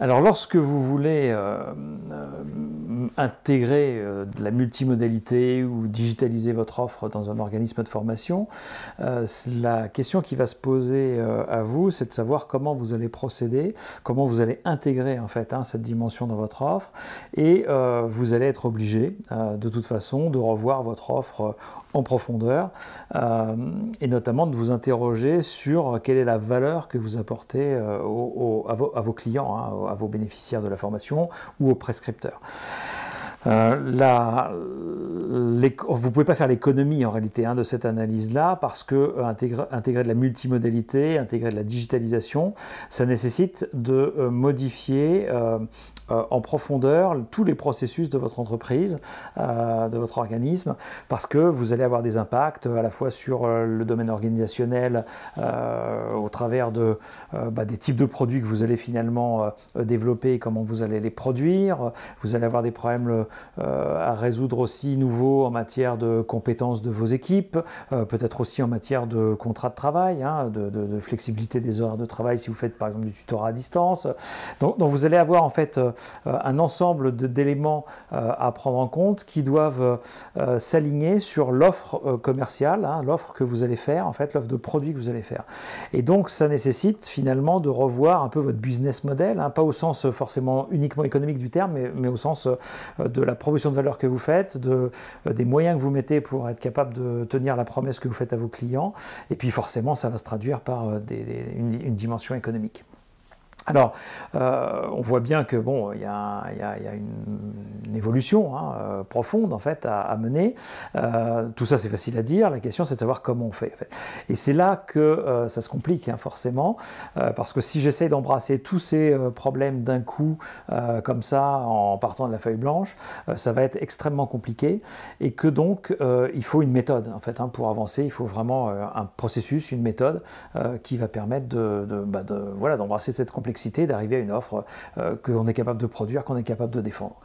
Alors, lorsque vous voulez intégrer de la multimodalité ou digitaliser votre offre dans un organisme de formation, la question qui va se poser à vous, c'est de savoir comment vous allez procéder, comment vous allez intégrer en fait cette dimension dans votre offre, et vous allez être obligé de toute façon de revoir votre offre en profondeur et notamment de vous interroger sur quelle est la valeur que vous apportez à vos clients, à vos bénéficiaires de la formation ou aux prescripteurs. Vous ne pouvez pas faire l'économie en réalité de cette analyse-là parce que intégrer de la multimodalité, intégrer de la digitalisation, ça nécessite de modifier en profondeur tous les processus de votre entreprise, de votre organisme, parce que vous allez avoir des impacts à la fois sur le domaine organisationnel au travers des types de produits que vous allez finalement développer et comment vous allez les produire. Vous allez avoir des problèmes à résoudre aussi nouveaux en matière de compétences de vos équipes, peut-être aussi en matière de contrat de travail, de flexibilité des horaires de travail si vous faites par exemple du tutorat à distance. Donc vous allez avoir en fait un ensemble d'éléments à prendre en compte qui doivent s'aligner sur l'offre commerciale, l'offre que vous allez faire, en fait l'offre de produits que vous allez faire. Et donc ça nécessite finalement de revoir un peu votre business model, pas au sens forcément uniquement économique du terme, mais au sens de la proposition de valeur que vous faites, des moyens que vous mettez pour être capable de tenir la promesse que vous faites à vos clients, et puis forcément ça va se traduire par une dimension économique. Alors, on voit bien que bon, il y a une évolution profonde en fait à mener. Tout ça c'est facile à dire. La question c'est de savoir comment on fait. En fait. Et c'est là que ça se complique forcément, parce que si j'essaie d'embrasser tous ces problèmes d'un coup comme ça en partant de la feuille blanche, ça va être extrêmement compliqué et que donc il faut une méthode en fait pour avancer. Il faut vraiment un processus, une méthode qui va permettre d'embrasser cette complexité, d'arriver à une offre qu'on est capable de produire, qu'on est capable de défendre.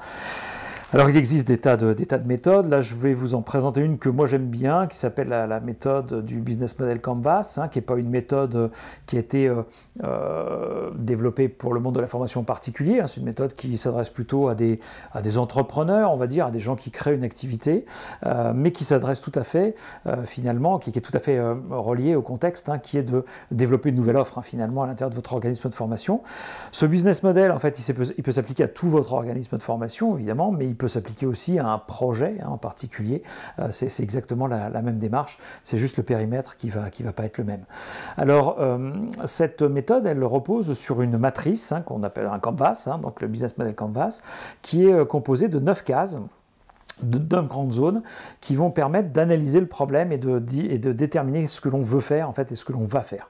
Alors il existe des tas de méthodes, là je vais vous en présenter une que moi j'aime bien, qui s'appelle la méthode du Business Model Canvas, qui n'est pas une méthode qui a été développée pour le monde de la formation en particulier, c'est une méthode qui s'adresse plutôt à des entrepreneurs, on va dire, à des gens qui créent une activité, mais qui s'adresse tout à fait finalement, qui est tout à fait reliée au contexte, qui est de développer une nouvelle offre finalement à l'intérieur de votre organisme de formation. Ce business model, en fait, il peut s'appliquer à tout votre organisme de formation, évidemment, mais il peut s'appliquer aussi à un projet en particulier. C'est exactement la même démarche, c'est juste le périmètre qui va pas être le même. Alors, cette méthode, elle repose sur une matrice qu'on appelle un canvas, donc le Business Model Canvas, qui est composé de 9 cases, de 9 grandes zones qui vont permettre d'analyser le problème et de déterminer ce que l'on veut faire en fait et ce que l'on va faire.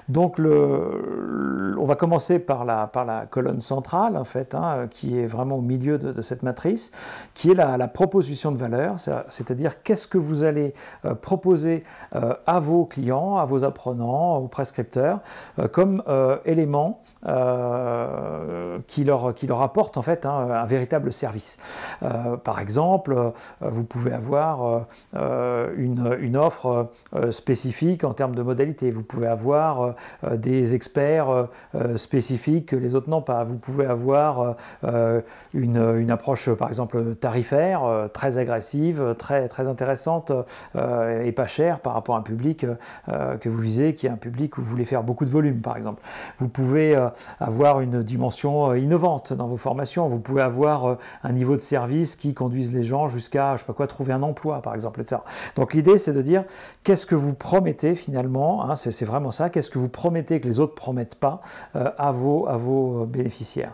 Donc on va commencer par la colonne centrale en fait, qui est vraiment au milieu de cette matrice, qui est la proposition de valeur, c'est-à-dire qu'est-ce que vous allez proposer à vos clients, à vos apprenants, aux prescripteurs comme élément qui leur apporte en fait un véritable service. Par exemple, vous pouvez avoir une offre spécifique en termes de modalités. Vous pouvez avoir des experts spécifiques que les autres n'ont pas. Vous pouvez avoir une approche, par exemple, tarifaire, très agressive, très intéressante et pas chère par rapport à un public que vous visez, qui est un public où vous voulez faire beaucoup de volume, par exemple. Vous pouvez avoir une dimension innovante dans vos formations. Vous pouvez avoir un niveau de service qui conduise les gens jusqu'à, je sais pas quoi, trouver un emploi, par exemple, etc. Donc l'idée, c'est de dire, qu'est-ce que vous promettez finalement, c'est vraiment ça, qu'est-ce que vous promettez que les autres ne promettent pas à vos bénéficiaires.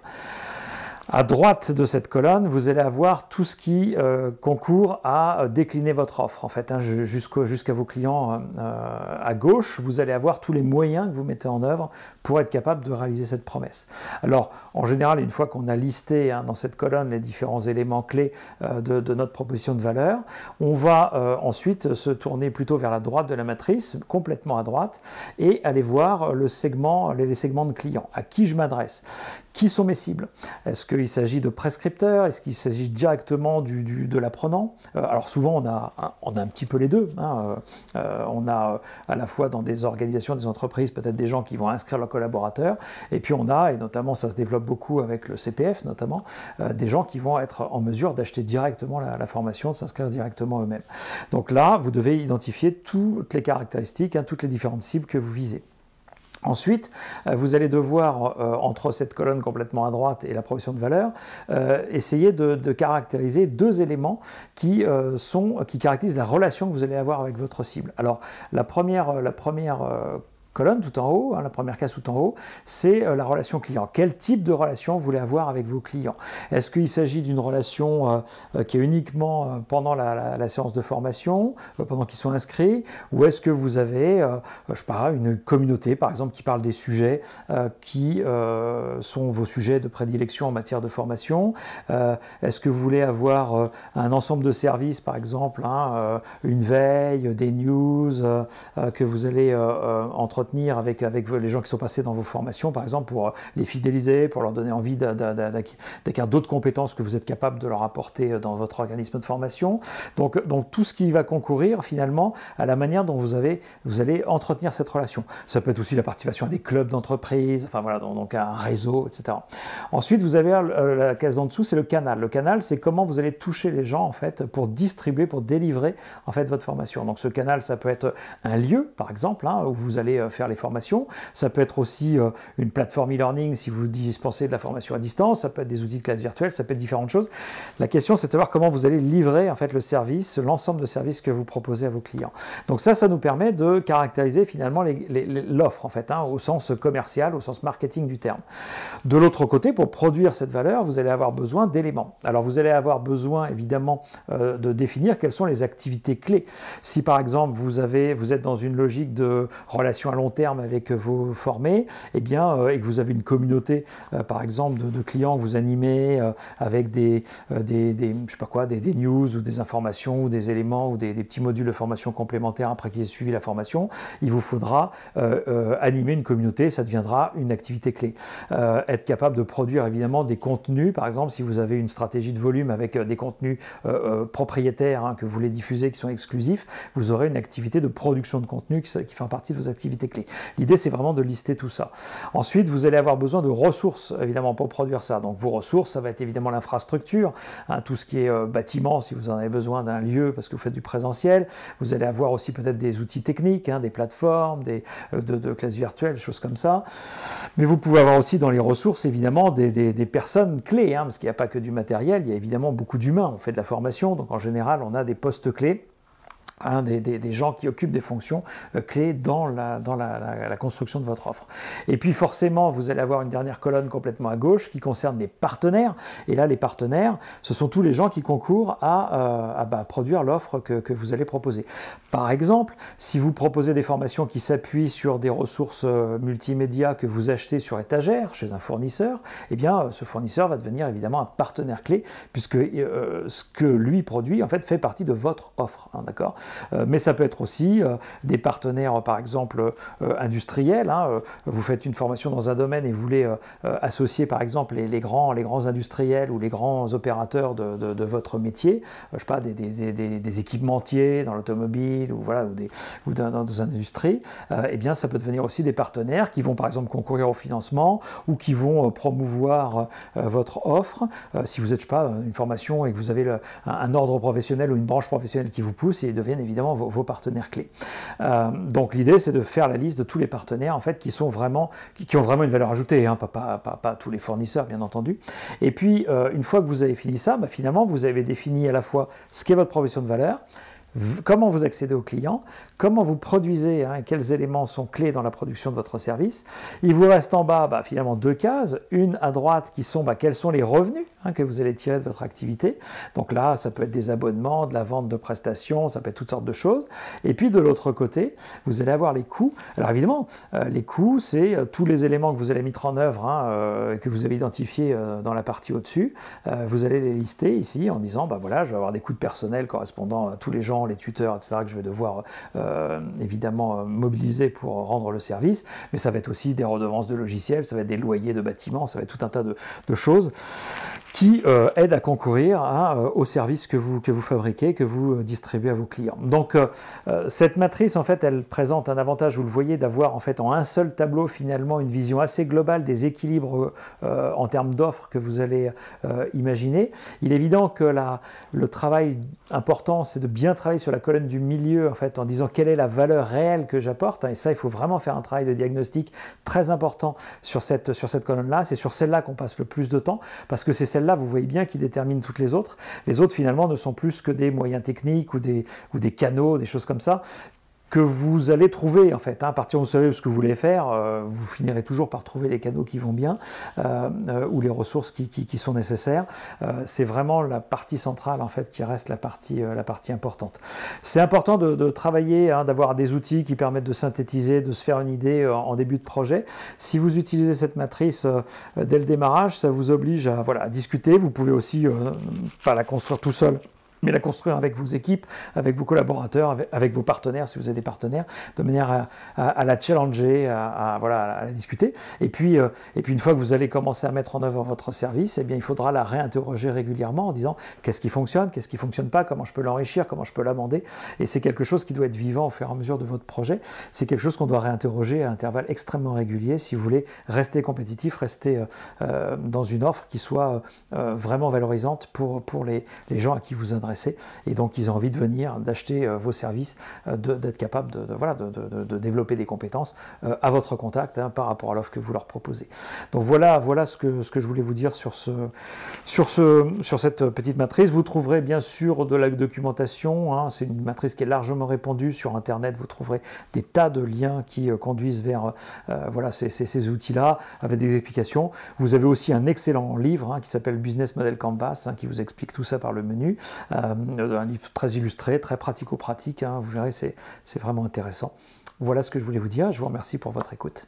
À droite de cette colonne, vous allez avoir tout ce qui concourt à décliner votre offre. En fait, jusqu'à vos clients à gauche, vous allez avoir tous les moyens que vous mettez en œuvre pour être capable de réaliser cette promesse. Alors, en général, une fois qu'on a listé dans cette colonne les différents éléments clés de notre proposition de valeur, on va ensuite se tourner plutôt vers la droite de la matrice, complètement à droite, et aller voir les segments de clients. À qui je m'adresse? Qui sont mes cibles? Est-ce que qu'il s'agit de prescripteurs? Est-ce qu'il s'agit directement de l'apprenant? Alors souvent on a un petit peu les deux. Hein. On a à la fois dans des organisations, des entreprises, peut-être des gens qui vont inscrire leurs collaborateurs, et puis on a, et notamment ça se développe beaucoup avec le CPF notamment, des gens qui vont être en mesure d'acheter directement la formation, de s'inscrire directement eux-mêmes. Donc là, vous devez identifier toutes les caractéristiques, hein, toutes les différentes cibles que vous visez. Ensuite, vous allez devoir, entre cette colonne complètement à droite et la proposition de valeur, essayer de caractériser deux éléments qui caractérisent la relation que vous allez avoir avec votre cible. Alors, la première colonne tout en haut, hein, la première case tout en haut, c'est la relation client. Quel type de relation vous voulez avoir avec vos clients? Est-ce qu'il s'agit d'une relation qui est uniquement pendant la séance de formation, pendant qu'ils sont inscrits, ou est-ce que vous avez, je sais pas, une communauté par exemple qui parle des sujets qui sont vos sujets de prédilection en matière de formation? Est-ce que vous voulez avoir un ensemble de services par exemple, hein, une veille, des news que vous allez entretenir avec les gens qui sont passés dans vos formations, par exemple, pour les fidéliser, pour leur donner envie d'acquérir d'autres compétences que vous êtes capable de leur apporter dans votre organisme de formation. Donc tout ce qui va concourir finalement à la manière dont vous allez entretenir cette relation. Ça peut être aussi la participation à des clubs d'entreprise, enfin voilà, donc à un réseau, etc. Ensuite, vous avez la case d'en dessous, c'est le canal. Le canal, c'est comment vous allez toucher les gens en fait pour distribuer, pour délivrer en fait votre formation. Donc ce canal, ça peut être un lieu, par exemple, hein, où vous allez faire les formations. Ça peut être aussi une plateforme e-learning si vous dispensez de la formation à distance. Ça peut être des outils de classe virtuelle, ça peut être différentes choses. La question, c'est de savoir comment vous allez livrer en fait le service, l'ensemble de services que vous proposez à vos clients. Donc ça nous permet de caractériser finalement l'offre en fait, hein, au sens commercial, au sens marketing du terme. De l'autre côté, pour produire cette valeur, vous allez avoir besoin d'éléments. Alors vous allez avoir besoin évidemment de définir quelles sont les activités clés. Si par exemple vous êtes dans une logique de relation à long terme avec vos formés, et que vous avez une communauté, par exemple, de clients que vous animez avec des news ou des informations ou des éléments ou des petits modules de formation complémentaires après qu'ils aient suivi la formation, il vous faudra animer une communauté, ça deviendra une activité clé. Être capable de produire évidemment des contenus, par exemple, si vous avez une stratégie de volume avec des contenus propriétaires, hein, que vous voulez diffuser, qui sont exclusifs, vous aurez une activité de production de contenu qui fait partie de vos activités clés. L'idée, c'est vraiment de lister tout ça. Ensuite, vous allez avoir besoin de ressources, évidemment, pour produire ça. Donc, vos ressources, ça va être évidemment l'infrastructure, hein, tout ce qui est bâtiment, si vous en avez besoin d'un lieu parce que vous faites du présentiel. Vous allez avoir aussi peut-être des outils techniques, hein, des plateformes, de classes virtuelles, des choses comme ça. Mais vous pouvez avoir aussi dans les ressources, évidemment, des personnes clés, hein, parce qu'il n'y a pas que du matériel, il y a évidemment beaucoup d'humains. On fait de la formation, donc en général, on a des postes clés. Hein, des gens qui occupent des fonctions clés dans la construction de votre offre. Et puis forcément, vous allez avoir une dernière colonne complètement à gauche qui concerne les partenaires. Et là, les partenaires, ce sont tous les gens qui concourent à produire l'offre que vous allez proposer. Par exemple, si vous proposez des formations qui s'appuient sur des ressources multimédia que vous achetez sur étagère chez un fournisseur, eh bien, ce fournisseur va devenir évidemment un partenaire clé puisque ce que lui produit, en fait partie de votre offre. Hein, d'accord ? Mais ça peut être aussi des partenaires, par exemple, industriels. Hein, vous faites une formation dans un domaine et vous voulez associer, par exemple, les grands industriels ou les grands opérateurs de votre métier, je sais pas, des équipementiers dans l'automobile ou dans une industrie, eh bien, ça peut devenir aussi des partenaires qui vont, par exemple, concourir au financement ou qui vont promouvoir votre offre. Si vous êtes, je sais pas, une formation et que vous avez un ordre professionnel ou une branche professionnelle qui vous pousse, et ils deviennent évidemment vos partenaires clés. Donc l'idée, c'est de faire la liste de tous les partenaires en fait qui ont vraiment une valeur ajoutée, hein, pas tous les fournisseurs bien entendu. Et puis une fois que vous avez fini ça, finalement vous avez défini à la fois ce qu'est votre proposition de valeur, comment vous accédez aux clients, comment vous produisez, hein, quels éléments sont clés dans la production de votre service. Il vous reste en bas finalement deux cases, une à droite qui sont quels sont les revenus, hein, que vous allez tirer de votre activité. Donc là, ça peut être des abonnements, de la vente de prestations, ça peut être toutes sortes de choses. Et puis de l'autre côté, vous allez avoir les coûts. Alors évidemment, les coûts, c'est tous les éléments que vous allez mettre en œuvre, hein, que vous avez identifiés dans la partie au-dessus. Vous allez les lister ici en disant, voilà, je vais avoir des coûts de personnel correspondant à tous les gens évidemment les tuteurs, etc., que je vais devoir évidemment mobiliser pour rendre le service, mais ça va être aussi des redevances de logiciels, ça va être des loyers de bâtiments, ça va être tout un tas de choses qui aident à concourir aux services que vous fabriquez, que vous distribuez à vos clients. Donc cette matrice, en fait, elle présente un avantage, vous le voyez, d'avoir en fait en un seul tableau finalement une vision assez globale des équilibres en termes d'offres que vous allez imaginer. Il est évident que le travail important, c'est de bien travailler sur la colonne du milieu, en fait, en disant quelle est la valeur réelle que j'apporte. Et ça, il faut vraiment faire un travail de diagnostic très important sur cette colonne-là. C'est sur celle-là qu'on passe le plus de temps, parce que c'est celle-là, vous voyez bien, qui détermine toutes les autres. Les autres, finalement, ne sont plus que des moyens techniques ou des canaux, des choses comme ça, que vous allez trouver en fait. À partir où vous savez ce que vous voulez faire, vous finirez toujours par trouver les canaux qui vont bien ou les ressources qui sont nécessaires. C'est vraiment la partie centrale en fait qui reste la partie importante. C'est important de travailler, d'avoir des outils qui permettent de synthétiser, de se faire une idée en début de projet. Si vous utilisez cette matrice dès le démarrage, ça vous oblige à discuter. Vous pouvez aussi pas la construire tout seul, mais la construire avec vos équipes, avec vos collaborateurs, avec vos partenaires, si vous avez des partenaires, de manière à la challenger, à la discuter. Et puis une fois que vous allez commencer à mettre en œuvre votre service, eh bien, il faudra la réinterroger régulièrement en disant qu'est-ce qui fonctionne pas, comment je peux l'enrichir, comment je peux l'amender. Et c'est quelque chose qui doit être vivant au fur et à mesure de votre projet. C'est quelque chose qu'on doit réinterroger à intervalles extrêmement réguliers si vous voulez rester compétitif, rester dans une offre qui soit vraiment valorisante pour les gens à qui vous adressez. Et donc ils ont envie de venir, d'acheter vos services, d'être capable de développer des compétences à votre contact par rapport à l'offre que vous leur proposez. Donc voilà ce que je voulais vous dire sur cette petite matrice. Vous trouverez bien sûr de la documentation, c'est une matrice qui est largement répandue sur Internet. Vous trouverez des tas de liens qui conduisent vers ces outils-là avec des explications. Vous avez aussi un excellent livre qui s'appelle Business Model Canvas, qui vous explique tout ça par le menu. Un livre très illustré, très pratico-pratique, vous verrez, c'est vraiment intéressant. Voilà ce que je voulais vous dire, je vous remercie pour votre écoute.